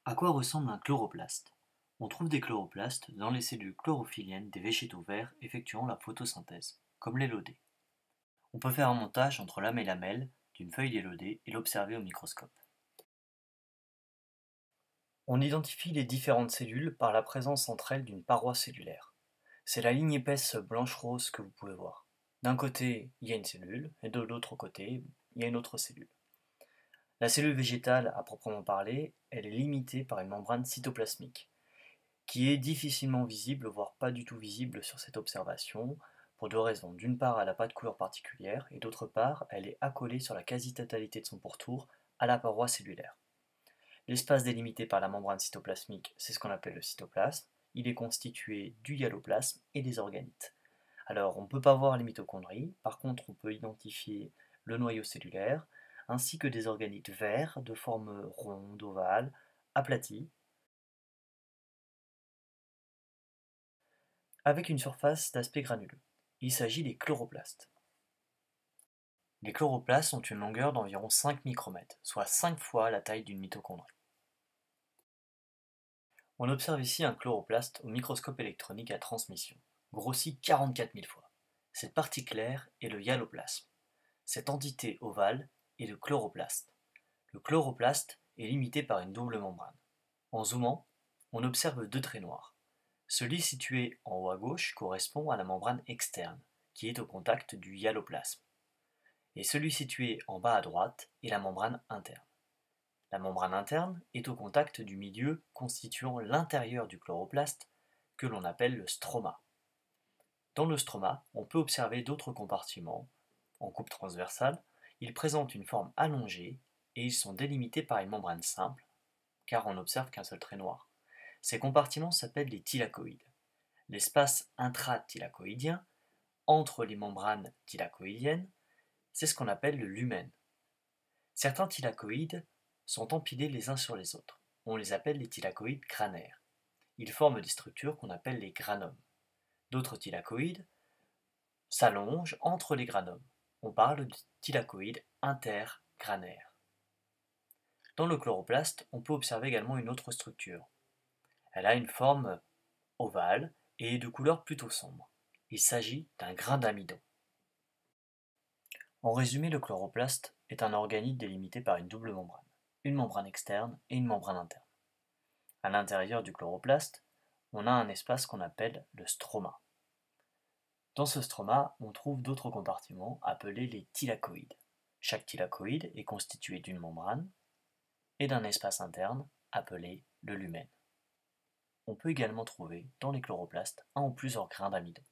À quoi ressemble un chloroplaste? On trouve des chloroplastes dans les cellules chlorophylliennes des végétaux verts effectuant la photosynthèse, comme l'élodée. On peut faire un montage entre l'âme et lamelle d'une feuille d'élodée et l'observer au microscope. On identifie les différentes cellules par la présence entre elles d'une paroi cellulaire. C'est la ligne épaisse blanche-rose que vous pouvez voir. D'un côté, il y a une cellule, et de l'autre côté, il y a une autre cellule. La cellule végétale, à proprement parler, elle est limitée par une membrane cytoplasmique, qui est difficilement visible, voire pas du tout visible sur cette observation, pour deux raisons. D'une part, elle n'a pas de couleur particulière, et d'autre part, elle est accolée sur la quasi-totalité de son pourtour à la paroi cellulaire. L'espace délimité par la membrane cytoplasmique, c'est ce qu'on appelle le cytoplasme. Il est constitué du hyaloplasme et des organites. Alors, on ne peut pas voir les mitochondries, par contre, on peut identifier le noyau cellulaire, ainsi que des organites verts de forme ronde, ovale, aplatie, avec une surface d'aspect granuleux. Il s'agit des chloroplastes. Les chloroplastes ont une longueur d'environ 5 micromètres, soit 5 fois la taille d'une mitochondrie. On observe ici un chloroplaste au microscope électronique à transmission, grossi 44 000 fois. Cette partie claire est le hyaloplasme. Cette entité ovale est le chloroplaste. Le chloroplaste est limité par une double membrane. En zoomant, on observe deux traits noirs. Celui situé en haut à gauche correspond à la membrane externe, qui est au contact du hyaloplasme, et celui situé en bas à droite est la membrane interne. La membrane interne est au contact du milieu constituant l'intérieur du chloroplaste, que l'on appelle le stroma. Dans le stroma, on peut observer d'autres compartiments. En coupe transversale, ils présentent une forme allongée et ils sont délimités par une membrane simple, car on n'observe qu'un seul trait noir. Ces compartiments s'appellent les thylakoïdes. L'espace intrathylakoïdien, entre les membranes thylakoïdiennes, c'est ce qu'on appelle le lumen. Certains thylakoïdes sont empilés les uns sur les autres. On les appelle les thylakoïdes granaires. Ils forment des structures qu'on appelle les granomes. D'autres thylakoïdes s'allongent entre les granomes. On parle de thylakoïdes intergranaires. Dans le chloroplaste, on peut observer également une autre structure. Elle a une forme ovale et est de couleur plutôt sombre. Il s'agit d'un grain d'amidon. En résumé, le chloroplaste est un organite délimité par une membrane externe et une membrane interne. À l'intérieur du chloroplaste, on a un espace qu'on appelle le stroma. Dans ce stroma, on trouve d'autres compartiments appelés les thylakoïdes. Chaque thylakoïde est constitué d'une membrane et d'un espace interne appelé le lumen. On peut également trouver dans les chloroplastes un ou plusieurs grains d'amidon.